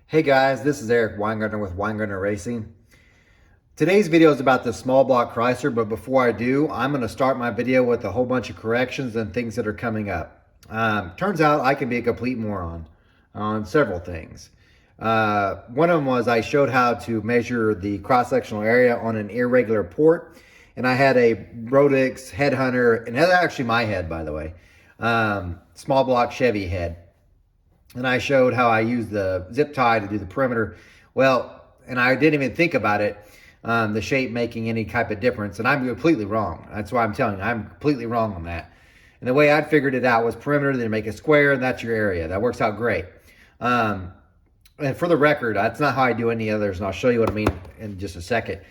Hey guys, this is Eric Weingartner with Weingartner Racing. Today's video is about the small block Chrysler, but before I do, I'm going to start my video with a whole bunch of corrections and things that are coming up. Turns out I can be a complete moron on several things. One of them was I showed how to measure the cross-sectional area on an irregular port, and I had a Brodix Headhunter, and that's actually my head, by the way, small block Chevy head. And I showed how I used the zip tie to do the perimeter. Well, and I didn't even think about it, the shape making any type of difference. And I'm completely wrong. That's why I'm telling you, I'm completely wrong on that. And the way I figured it out was perimeter, then make a square, and that's your area. That works out great. And for the record, that's not how I do any others, and I'll show you what I mean in just a second.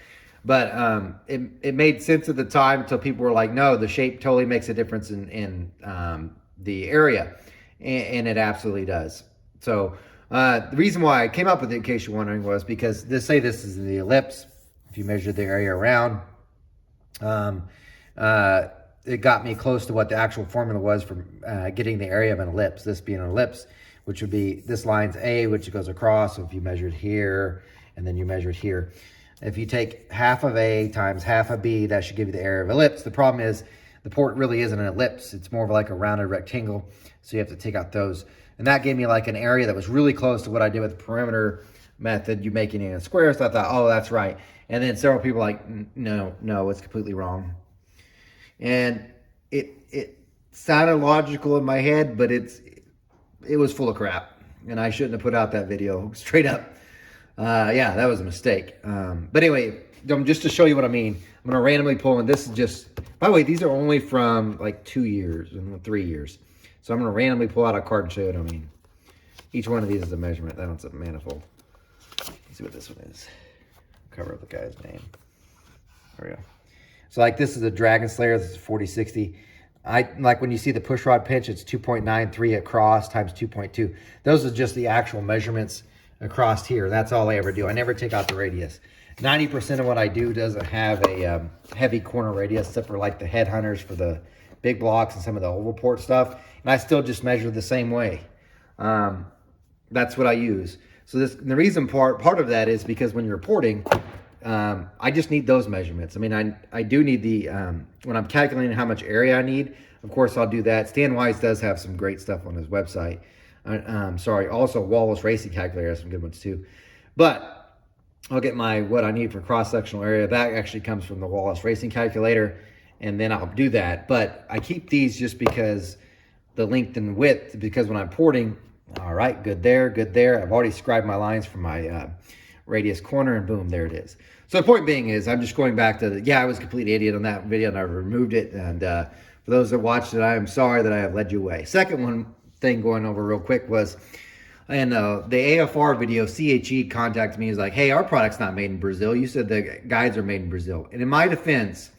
But it made sense at the time until people were like, no, the shape totally makes a difference in the area. And it absolutely does. So the reason why I came up with it, in case you're wondering, was because say this is the ellipse. If you measure the area around, it got me close to what the actual formula was for getting the area of an ellipse. This being an ellipse, which would be this line's A, which goes across. So if you measured here and then you measured here, if you take half of A times half of B, that should give you the area of ellipse. The problem is the port really isn't an ellipse. It's more of like a rounded rectangle. So you have to take out those. And that gave me like an area that was really close to what I did with the perimeter method. You making it in a square. So I thought, oh, that's right. And then several people were like, no, it's completely wrong. And it sounded logical in my head, but it was full of crap. And I shouldn't have put out that video straight up. Yeah, that was a mistake. But anyway, just to show you what I mean, I'm going to randomly pull, and this is just, by the way, these are only from like 2 years and 3 years. So I'm going to randomly pull out a card and show you what I mean. Each one of these is a measurement. That one's a manifold. Let's see what this one is. Cover up the guy's name. There we go. So like this is a Dragon Slayer. This is 4060. Like when you see the push rod pinch, it's 2.93 across times 2.2. Those are just the actual measurements across here. That's all I ever do. I never take out the radius. 90% of what I do doesn't have a heavy corner radius, except for like the headhunters for the big blocks and some of the oval port stuff. And I still just measure the same way. That's what I use. So the reason part of that is because when you're reporting, I just need those measurements. I mean, I do need the, when I'm calculating how much area I need, of course I'll do that. Stan Wise does have some great stuff on his website. Also Wallace Racing Calculator has some good ones too. But I'll get what I need for cross-sectional area. That actually comes from the Wallace Racing Calculator, and then I'll do that. But I keep these just because the length and width, because when I'm porting, all right, good there, good there. I've already scribed my lines for my radius corner, and boom, there it is. So the point being is, I'm just going back to I was a complete idiot on that video, and I removed it. And for those that watched it, I am sorry that I have led you away. Second thing going over real quick was, in the AFR video, CHE contacted me. He's like, hey, our product's not made in Brazil. You said the guides are made in Brazil. And in my defense,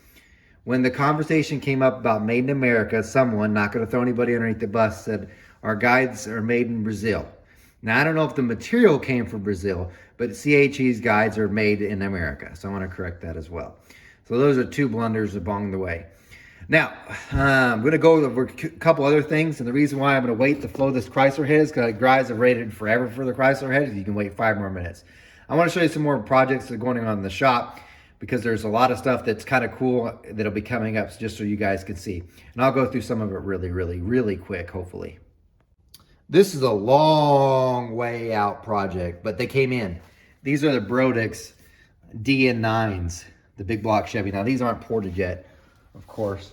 when the conversation came up about made in America, someone, not going to throw anybody underneath the bus, said, our guides are made in Brazil. Now, I don't know if the material came from Brazil, but CHE's guides are made in America. So I want to correct that as well. So those are two blunders along the way. Now, I'm going to go over a couple other things, and the reason why I'm going to wait to flow this Chrysler head is because guys have waited forever for the Chrysler head. You can wait 5 more minutes. I want to show you some more projects that are going on in the shop, because there's a lot of stuff that's kind of cool that'll be coming up just so you guys can see. And I'll go through some of it really, really, really quick, hopefully. This is a long way out project, but they came in. These are the Brodix DN9s, the big block Chevy. Now, these aren't ported yet, of course.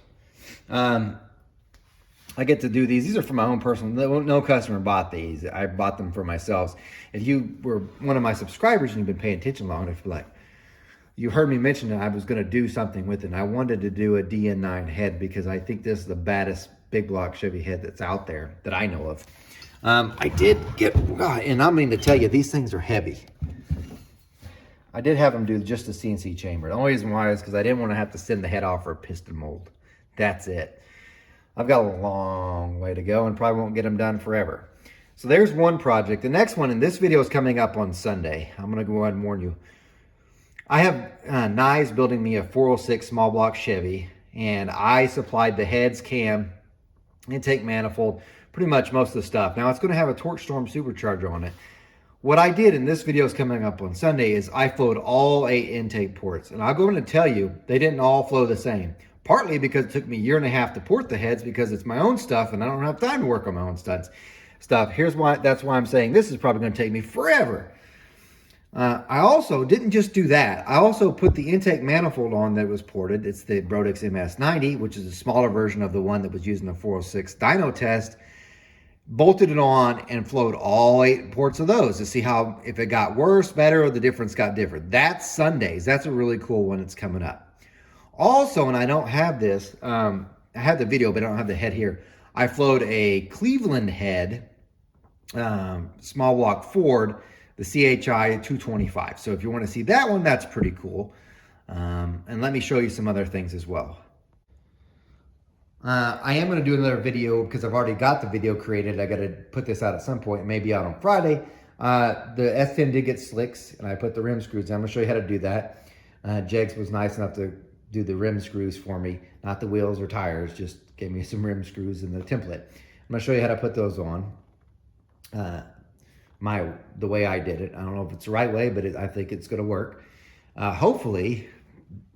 I get to do these. These are for my own personal. No customer bought these. I bought them for myself. If you were one of my subscribers and you've been paying attention long enough, like, you heard me mention that I was going to do something with it. And I wanted to do a DN9 head because I think this is the baddest big block Chevy head that's out there that I know of. I did get, and I mean to tell you, these things are heavy. I did have them do just a CNC chamber. The only reason why is because I didn't want to have to send the head off for a piston mold. That's it. I've got a long way to go and probably won't get them done forever. So there's one project. The next one, and this video is coming up on Sunday. I'm going to go ahead and warn you. I have Nye's building me a 406 small block Chevy, and I supplied the heads, cam, intake manifold, pretty much most of the stuff. Now, it's going to have a Torque Storm supercharger on it. What I did, and this video is coming up on Sunday, is I flowed all 8 intake ports. And I'll go in and tell you, they didn't all flow the same. Partly because it took me a year and a half to port the heads because it's my own stuff and I don't have time to work on my own stuff. Here's why, that's why I'm saying this is probably going to take me forever. I also didn't just do that. I also put the intake manifold on that was ported. It's the Brodix MS90, which is a smaller version of the one that was used in the 406 dyno test. Bolted it on and flowed all 8 ports of those to see how, if it got worse, better, or the difference got different. That's Sundays. That's a really cool one that's coming up. Also, and I don't have this, I have the video, but I don't have the head here. I flowed a Cleveland head, small block Ford, the CHI 225. So if you want to see that one, that's pretty cool. And let me show you some other things as well. I am going to do another video because I've already got the video created. I got to put this out at some point, maybe out on Friday. The S10 did get slicks and I put the rim screws in. I'm going to show you how to do that. Jegs was nice enough to do the rim screws for me, not the wheels or tires, just gave me some rim screws in the template. I'm going to show you how to put those on the way I did it. I don't know if it's the right way, but I think it's going to work. Hopefully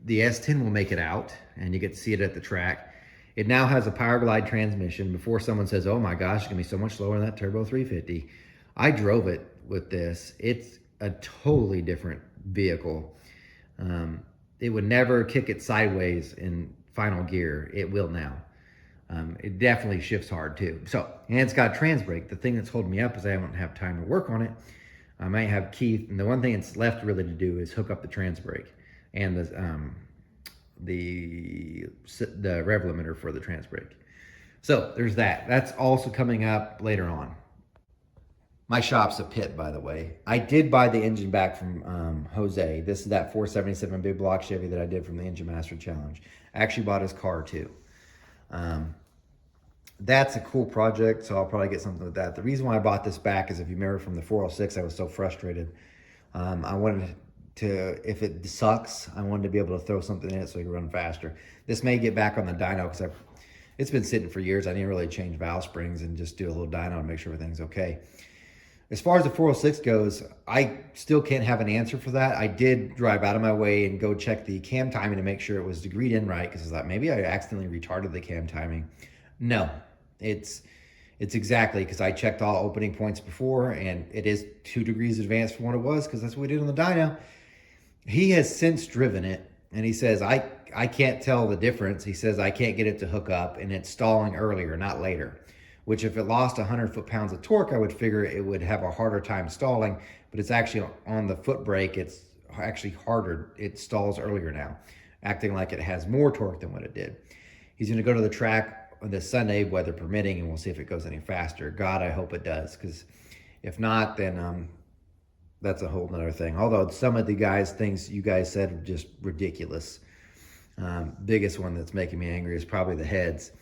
the S10 will make it out and you get to see it at the track. It now has a Power Glide transmission. Before someone says, oh my gosh, it's gonna be so much slower than that Turbo 350. I drove it with this. It's a totally different vehicle. It would never kick it sideways in final gear. It will now. It definitely shifts hard too. And it's got a trans brake. The thing that's holding me up is I don't have time to work on it. I might have Keith, and the one thing that's left really to do is hook up the trans brake and the rev limiter for the trans brake. So there's that. That's also coming up later on. My shop's a pit, by the way. I did buy the engine back from Jose. This is that 477 big block Chevy that I did from the Engine Master Challenge. I actually bought his car too. That's a cool project, so I'll probably get something with that. The reason why I bought this back is, if you remember from the 406, I was so frustrated. I wanted to, if it sucks, I wanted to be able to throw something in it so it could run faster. This may get back on the dyno because it's been sitting for years. I didn't really change valve springs and just do a little dyno to make sure everything's okay. As far as the 406 goes, I still can't have an answer for that. I did drive out of my way and go check the cam timing to make sure it was degreed in right, because I thought maybe I accidentally retarded the cam timing. No, it's exactly, because I checked all opening points before, and it is 2 degrees advanced from what it was, because that's what we did on the dyno. He has since driven it, and he says, I can't tell the difference. He says, I can't get it to hook up, and it's stalling earlier, not later. Which, if it lost 100 foot-pounds of torque, I would figure it would have a harder time stalling, but it's actually on the foot brake. It's actually harder. It stalls earlier now, acting like it has more torque than what it did. He's going to go to the track on this Sunday, weather permitting, and we'll see if it goes any faster. God, I hope it does, because if not, then that's a whole nother thing. Although some of the things you guys said are just ridiculous. Biggest one that's making me angry is probably the heads.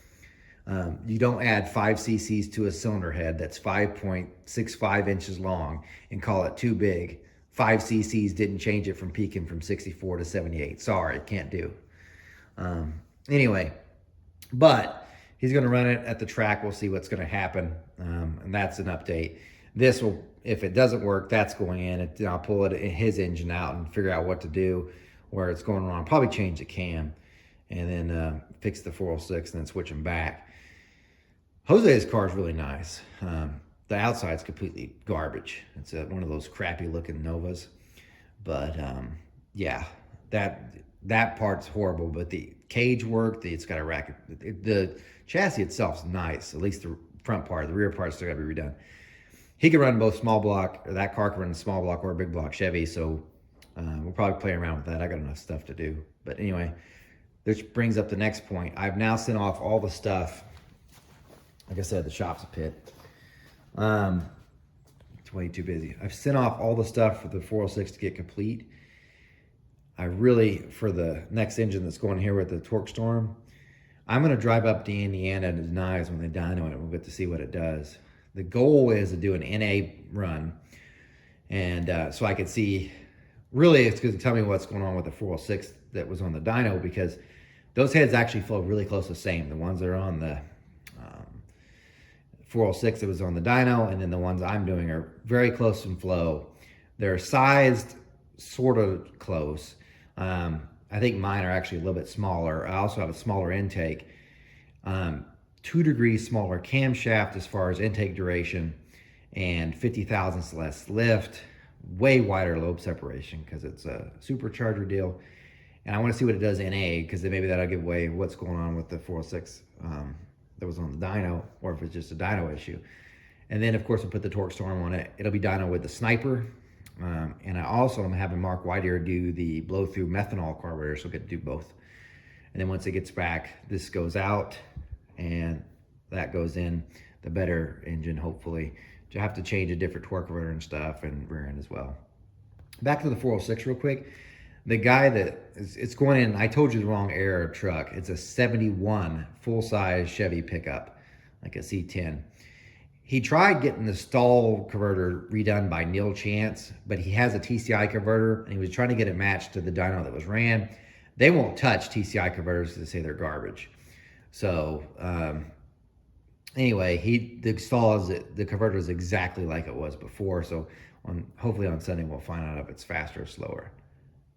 You don't add 5 cc's to a cylinder head that's 5.65 inches long and call it too big. 5 cc's didn't change it from peaking from 64 to 78. Sorry, can't do. Anyway, but he's going to run it at the track. We'll see what's going to happen. And that's an update. This will, if it doesn't work, that's going in. I'll pull his engine out and figure out what to do where it's going wrong. Probably change the cam and then fix the 406 and then switch them back. Jose's car is really nice. The outside's completely garbage. It's one of those crappy looking Novas. But yeah, that part's horrible. But the cage work, it's got a racket. The chassis itself is nice, at least the front part. The rear part's still got to be redone. He can run both small block, or that car can run a small block or a big block Chevy. So we'll probably play around with that. I got enough stuff to do. But anyway, this brings up the next point. I've now sent off all the stuff. Like I said, the shop's a pit. It's way too busy. I've sent off all the stuff for the 406 to get complete. I really, for the next engine that's going here with the Torque Storm, I'm going to drive up to Indiana to Denies when they dyno it. We'll get to see what it does. The goal is to do an NA run. And so I could see, really it's going to tell me what's going on with the 406 that was on the dyno, because those heads actually flow really close to the same. The ones that are on the 406 that was on the dyno, and then the ones I'm doing are very close in flow. They're sized sort of close. I think mine are actually a little bit smaller. I also have a smaller intake. 2 degrees smaller camshaft as far as intake duration, and 50 thousandths less lift, way wider lobe separation because it's a supercharger deal. And I want to see what it does in A, because then maybe that'll give away what's going on with the 406 that was on the dyno, or if it's just a dyno issue. And then of course I'll put the torque storm on it. It'll be dyno with the sniper. And I also am having Mark Whiteear do the blow through methanol carburetor, so we'll get to do both. And then once it gets back, this goes out and that goes in the better engine, hopefully. You have to change a different torque converter and stuff, and rear end as well. Back to the 406 real quick. The guy that it's going in, I told you the wrong era truck. It's a 71 full-size Chevy pickup, like a C10. He tried getting the stall converter redone by Neil Chance, but he has a TCI converter, and he was trying to get it matched to the dyno that was ran. They won't touch TCI converters because they say they're garbage. So anyway, the converter is exactly like it was before. So hopefully on Sunday we'll find out if it's faster or slower.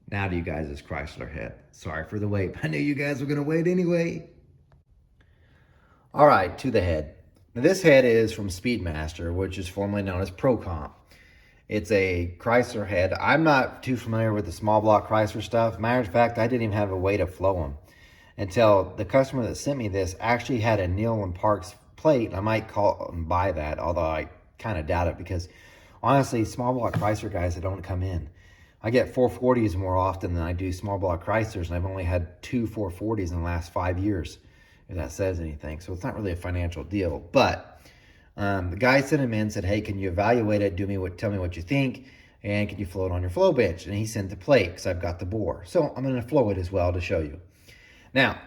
Now to you guys' Chrysler head. Sorry for the wait. I knew you guys were gonna wait anyway. All right, to the head. Now this head is from Speedmaster, which is formerly known as ProComp. It's a Chrysler head. I'm not too familiar with the small block Chrysler stuff. Matter of fact, I didn't even have a way to flow them until the customer that sent me this actually had a Neal and Parks plate. I might call and buy that, although I kind of doubt it, because honestly, small block Chrysler guys that don't come in. I get 440s more often than I do small block Chryslers, and I've only had 2 440s in the last 5 years, if that says anything. So it's not really a financial deal. But the guy sent him in and said, hey, can you evaluate it? Tell me what you think, and can you flow it on your flow bench? And he sent the plate because I've got the bore. So I'm going to flow it as well to show you. Now,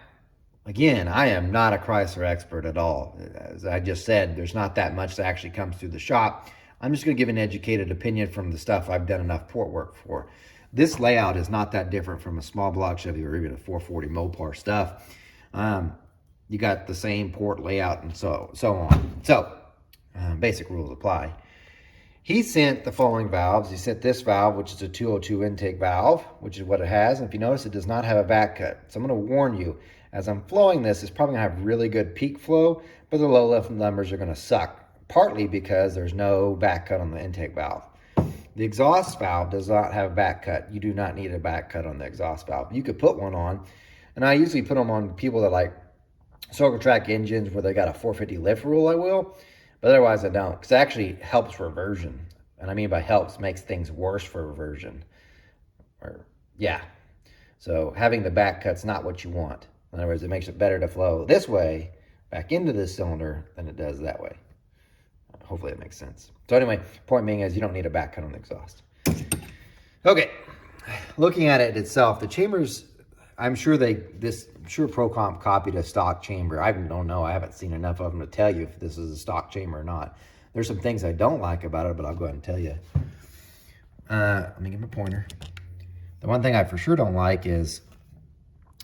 again, I am not a Chrysler expert at all. As I just said, there's not that much that actually comes through the shop. I'm just going to give an educated opinion from the stuff I've done enough port work for. This layout is not that different from a small block Chevy or even a 440 Mopar stuff. You got the same port layout and so on. So basic rules apply. He sent the following valves. He sent this valve, which is a 202 intake valve, which is what it has. And if you notice, it does not have a back cut. So I'm going to warn you, as I'm flowing this, it's probably going to have really good peak flow, but the low lift numbers are going to suck. Partly because there's no back cut on the intake valve. The exhaust valve does not have a back cut. You do not need a back cut on the exhaust valve. You could put one on, and I usually put them on people that like circle track engines where they got a 450 lift rule, I will, but otherwise I don't, because it actually helps reversion. And I mean by helps, makes things worse for reversion. So having the back cut's not what you want. In other words, it makes it better to flow this way back into this cylinder than it does that way. Hopefully it makes sense. So anyway, point being is you don't need a back cut on the exhaust. Okay, looking at it itself, the chambers, I'm sure ProComp copied a stock chamber. I don't know. I haven't seen enough of them to tell you if this is a stock chamber or not. There's some things I don't like about it, but I'll go ahead and tell you. Let me give him a pointer. The one thing I for sure don't like is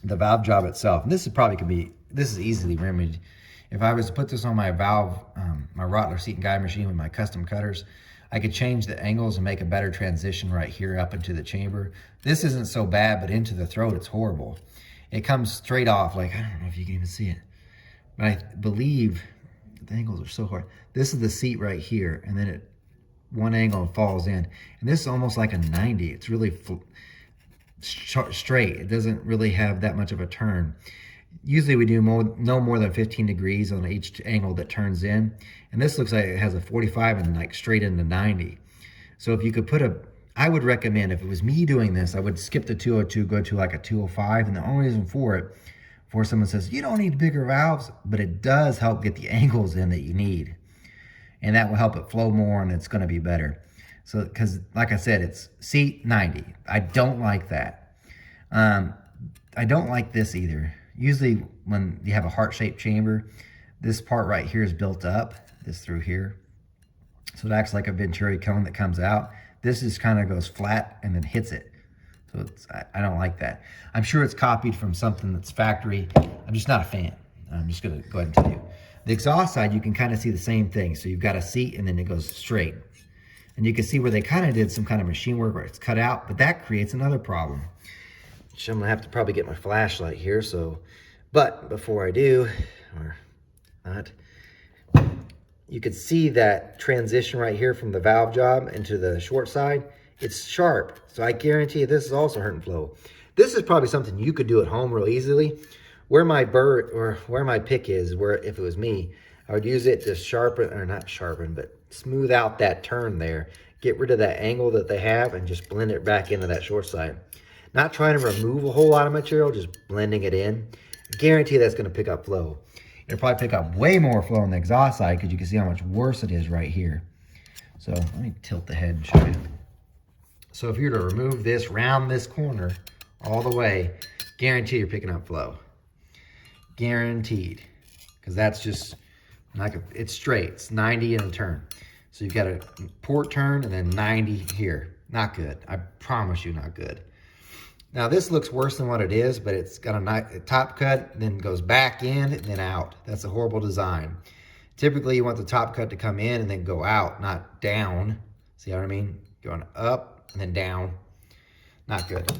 the valve job itself. And this is easily remedied. If I was to put this on my valve, my Rottler seat and guide machine with my custom cutters, I could change the angles and make a better transition right here up into the chamber. This isn't so bad, but into the throat, it's horrible. It comes straight off, like, I don't know if you can even see it, but I believe the angles are so hard. This is the seat right here, and then one angle falls in. And this is almost like a 90. It's really straight. It doesn't really have that much of a turn. Usually we do no more than 15 degrees on each angle that turns in. And this looks like it has a 45 and like straight into 90. So if you could I would recommend, if it was me doing this, I would skip the 202, go to like a 205. And the only reason for someone says, you don't need bigger valves, but it does help get the angles in that you need. And that will help it flow more, and it's gonna be better. So, because like I said, it's seat 90. I don't like that. I don't like this either. Usually when you have a heart-shaped chamber, this part right here is built up, this through here. So it acts like a venturi cone that comes out. This just kind of goes flat and then hits it. So I don't like that. I'm sure it's copied from something that's factory. I'm just not a fan. I'm just gonna go ahead and tell you. The exhaust side, you can kind of see the same thing. So you've got a seat and then it goes straight. And you can see where they kind of did some kind of machine work where it's cut out, but that creates another problem. So I'm gonna have to probably get my flashlight here. But before I do, or not, you could see that transition right here from the valve job into the short side. It's sharp, so I guarantee you this is also hurting flow. This is probably something you could do at home real easily. Where my burr or where my pick is, where if it was me, I would use it to sharpen, or not sharpen, but smooth out that turn there. Get rid of that angle that they have and just blend it back into that short side. Not trying to remove a whole lot of material, just blending it in. Guarantee that's gonna pick up flow. It'll probably pick up way more flow on the exhaust side because you can see how much worse it is right here. So let me tilt the head and show you. So if you were to remove this, round this corner all the way, guarantee you're picking up flow. Guaranteed. Because that's just, like it's straight, it's 90 in a turn. So you've got a port turn and then 90 here. Not good, I promise you not good. Now this looks worse than what it is, but it's got a top cut, then goes back in and then out. That's a horrible design. Typically you want the top cut to come in and then go out, not down. See what I mean? Going up and then down. Not good.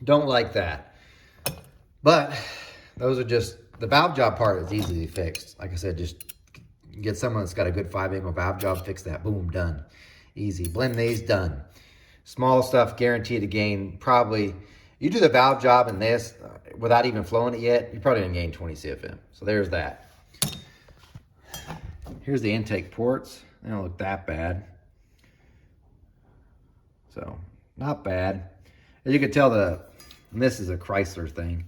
Don't like that. But those are just, the valve job part is easily fixed. Like I said, just get someone that's got a good 5-angle valve job, fix that, boom, done. Easy, blend these, done. Small stuff, guaranteed to gain probably, you do the valve job in this without even flowing it yet, you're probably gonna gain 20 CFM. So there's that. Here's the intake ports. They don't look that bad. So, not bad. As you can tell, this is a Chrysler thing.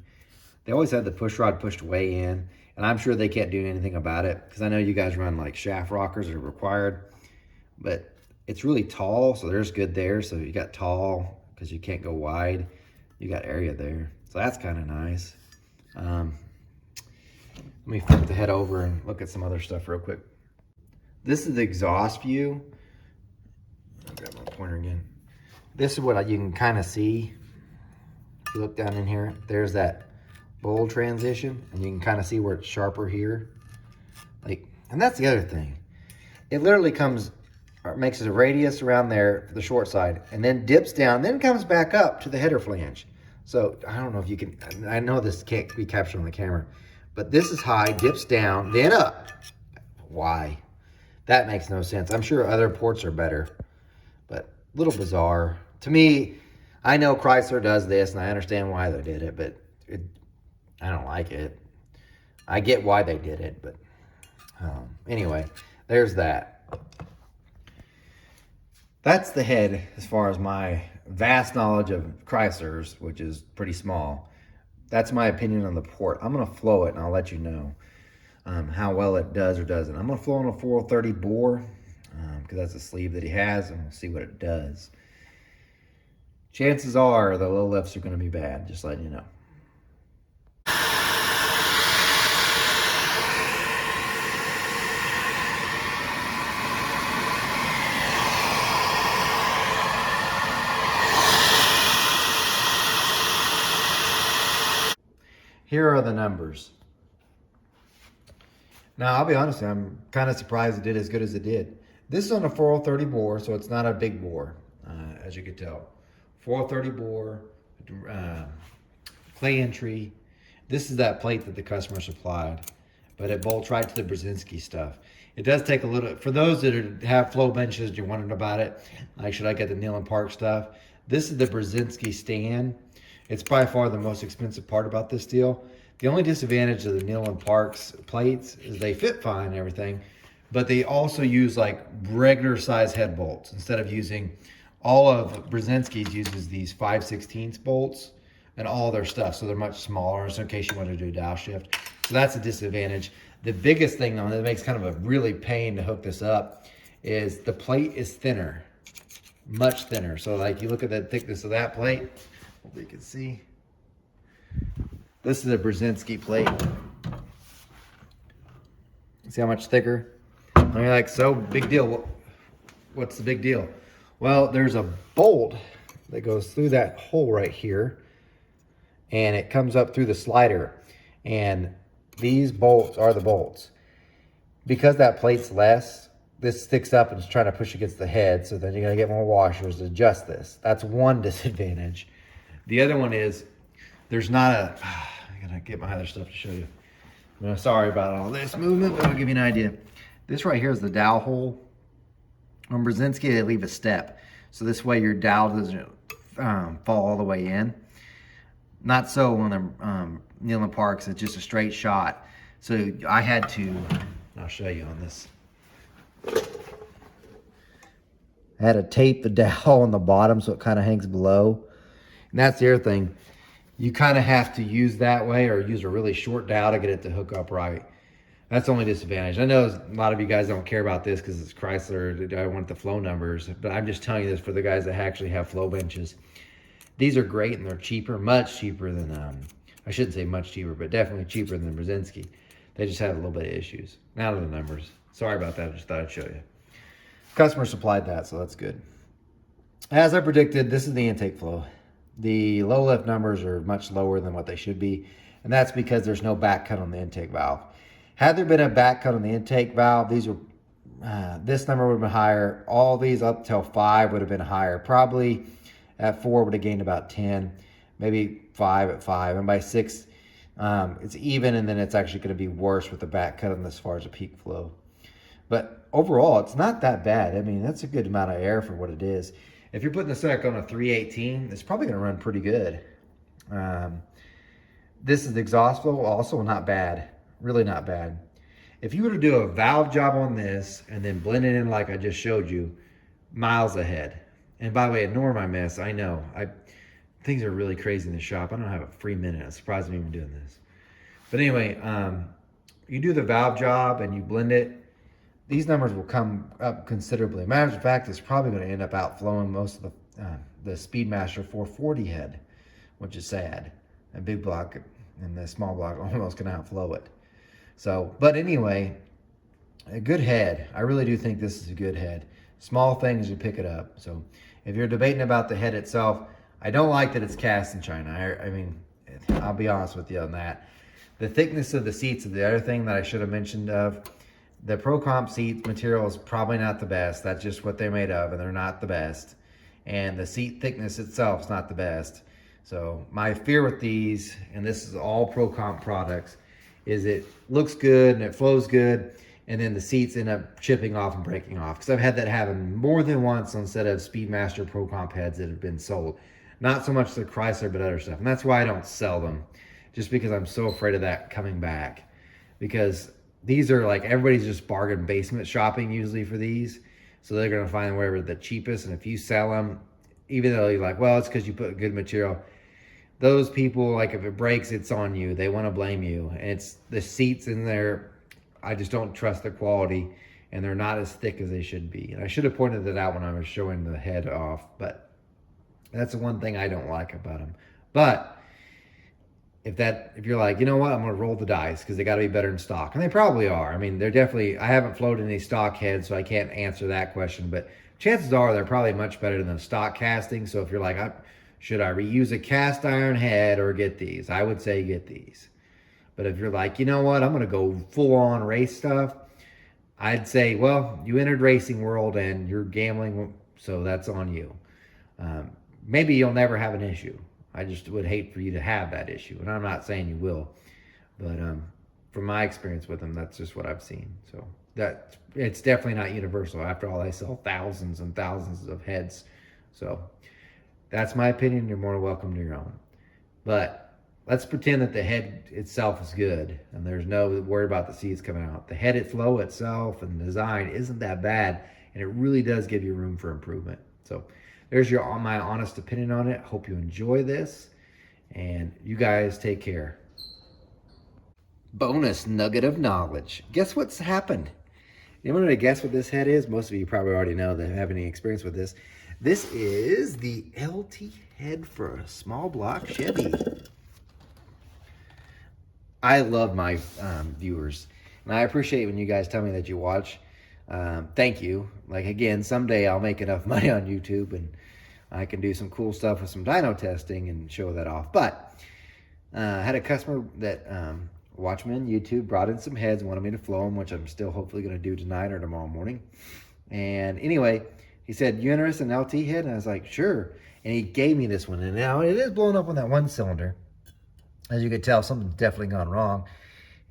They always had the push rod pushed way in, and I'm sure they can't do anything about it because I know you guys run like shaft rockers that are required, but it's really tall, so there's good there. So you got tall because you can't go wide. You got area there, so that's kind of nice. Let me flip the head over and look at some other stuff real quick. This is the exhaust view. I'll grab my pointer again. This is what you can kind of see. If you look down in here, there's that bowl transition, and you can kind of see where it's sharper here. And that's the other thing. It literally comes, or makes a radius around there for the short side, and then dips down, then comes back up to the header flange. So I don't know if you can, I know this can't be captured on the camera, but this is high, dips down, then up. Why? That makes no sense. I'm sure other ports are better, but a little bizarre. To me, I know Chrysler does this, and I understand why they did it, but I don't like it. I get why they did it, but anyway, there's that. That's the head as far as my vast knowledge of Chryslers, which is pretty small. That's my opinion on the port. I'm gonna flow it and I'll let you know how well it does or doesn't. I'm gonna flow on a 430 bore because that's a sleeve that he has, and we'll see what it does. Chances are the low lifts are gonna be bad, just letting you know. Here are the numbers. Now, I'll be honest, I'm kind of surprised it did as good as it did. This is on a 4030 bore, so it's not a big bore, as you can tell. 430 bore, clay entry. This is that plate that the customer supplied, but it bolts right to the Brzezinski stuff. It does take a little, for those that have flow benches, you're wondering about it, like should I get the Neal & Park stuff? This is the Brzezinski stand. It's by far the most expensive part about this deal. The only disadvantage of the Neal & Park's plates is they fit fine and everything, but they also use like regular size head bolts instead of using, all of Brzezinski's uses these 5/16 bolts and all their stuff, so they're much smaller, so in case you want to do a downshift. So that's a disadvantage. The biggest thing though that makes kind of a really pain to hook this up is the plate is thinner, much thinner. So like you look at the thickness of that plate, hopefully you can see. This is a Brzezinski plate. See how much thicker? I mean, like, so big deal. What's the big deal? Well, there's a bolt that goes through that hole right here, and it comes up through the slider. And these bolts are the bolts. Because that plate's less, this sticks up and it's trying to push against the head. So then you're gonna get more washers to adjust this. That's one disadvantage. The other one is there's not a, I gotta get my other stuff to show you. Sorry about all this movement, but I'll give you an idea. This right here is the dowel hole. On Brzezinski, they leave a step. So this way your dowel doesn't fall all the way in. Not so on the Neyland Parks, it's just a straight shot. So I had to, I'll show you on this. I had to tape the dowel on the bottom so it kind of hangs below. And that's the other thing. You kind of have to use that way or use a really short dowel to get it to hook up right. That's the only disadvantage. I know a lot of you guys don't care about this because it's Chrysler. I want the flow numbers, but I'm just telling you this for the guys that actually have flow benches. These are great and they're cheaper, much cheaper than, I shouldn't say much cheaper, but definitely cheaper than Brzezinski. They just have a little bit of issues. Now to the numbers. Sorry about that, I just thought I'd show you. Customer supplied that, so that's good. As I predicted, this is the intake flow. The low lift numbers are much lower than what they should be, and that's because there's no back cut on the intake valve. Had there been a back cut on the intake valve, these were this number would have been higher. All these up till 5 would have been higher. Probably at 4 would have gained about 10, maybe 5 at 5, and by 6 it's even, and then it's actually going to be worse with the back cut on as far as a peak flow. But overall, it's not that bad. I mean, that's a good amount of air for what it is. If you're putting the Sonic on a 318, it's probably going to run pretty good. This is the exhaust flow, also not bad. Really not bad. If you were to do a valve job on this and then blend it in like I just showed you, miles ahead. And by the way, ignore my mess. I know. Things are really crazy in the shop. I don't have a free minute. I'm surprised I'm even doing this. But anyway, you do the valve job and you blend it, these numbers will come up considerably. Matter of fact, it's probably going to end up outflowing most of the Speedmaster 440 head, which is sad. A big block and the small block almost going to outflow it. So, but anyway, a good head. I really do think this is a good head. Small things, you pick it up. So if you're debating about the head itself, I don't like that it's cast in China. I mean, I'll be honest with you on that. The thickness of the seats is the other thing that I should have mentioned of. The Pro Comp seat material is probably not the best. That's just what they're made of, and they're not the best. And the seat thickness itself is not the best. So my fear with these, and this is all Pro Comp products, is it looks good and it flows good, and then the seats end up chipping off and breaking off. Because I've had that happen more than once on a set of Speedmaster Pro Comp heads that have been sold. Not so much the Chrysler, but other stuff. And that's why I don't sell them. Just because I'm so afraid of that coming back. Because these are like, everybody's just bargain basement shopping usually for these. So they're going to find whatever the cheapest. And if you sell them, even though you're like, well, it's because you put good material. Those people, like if it breaks, it's on you. They want to blame you. And it's the seats in there. I just don't trust the quality. And they're not as thick as they should be. And I should have pointed that out when I was showing the head off. But that's the one thing I don't like about them. But if you're like, you know what, I'm going to roll the dice because they got to be better in stock. And they probably are. I mean, they're definitely, I haven't floated any stock heads, so I can't answer that question. But chances are they're probably much better than stock casting. So if you're like, should I reuse a cast iron head or get these? I would say get these. But if you're like, you know what, I'm going to go full on race stuff, I'd say, well, you entered racing world and you're gambling, so that's on you. Maybe you'll never have an issue. I just would hate for you to have that issue. And I'm not saying you will. But from my experience with them, that's just what I've seen. So that it's definitely not universal. After all, I sell thousands and thousands of heads. So that's my opinion. You're more than welcome to your own. But let's pretend that the head itself is good. And there's no worry about the seats coming out. The head flow itself and the design isn't that bad. And it really does give you room for improvement. So there's my honest opinion on it. Hope you enjoy this. And you guys take care. Bonus nugget of knowledge. Guess what's happened? You want to guess what this head is? Most of you probably already know that have any experience with this. This is the LT head for a small block Chevy. I love my viewers. And I appreciate when you guys tell me that you watch. Thank you. Like again, someday I'll make enough money on YouTube and I can do some cool stuff with some dyno testing and show that off. But I had a customer that Watchman YouTube brought in some heads, wanted me to flow them, which I'm still hopefully going to do tonight or tomorrow morning. And anyway, he said, you interested in LT head? And I was like, sure. And he gave me this one. And now it is blowing up on that one cylinder. As you can tell, something's definitely gone wrong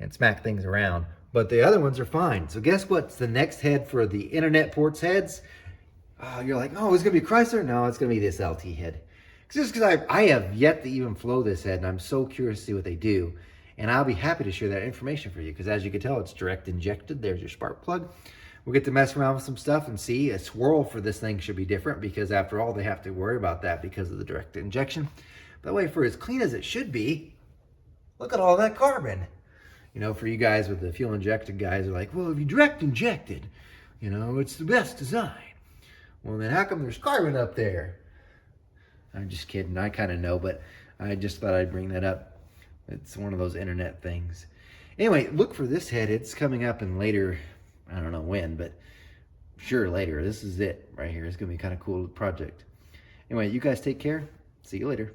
and smacked things around. But the other ones are fine. So guess what's the next head for the internet ports heads? You're like, oh, it's going to be Chrysler? No, it's going to be this LT head. Just because I have yet to even flow this head, and I'm so curious to see what they do. And I'll be happy to share that information for you, because as you can tell, it's direct injected. There's your spark plug. We'll get to mess around with some stuff and see. A swirl for this thing should be different, because after all, they have to worry about that because of the direct injection. By the way, for as clean as it should be, look at all that carbon. You know, for you guys with the fuel injected guys are like, well, if you direct injected, you know, it's the best design. Well, then how come there's carbon up there? I'm just kidding. I kind of know, but I just thought I'd bring that up. It's one of those internet things. Anyway, look for this head. It's coming up in later, I don't know when, but sure later. This is it right here. It's going to be kind of cool project. Anyway, you guys take care. See you later.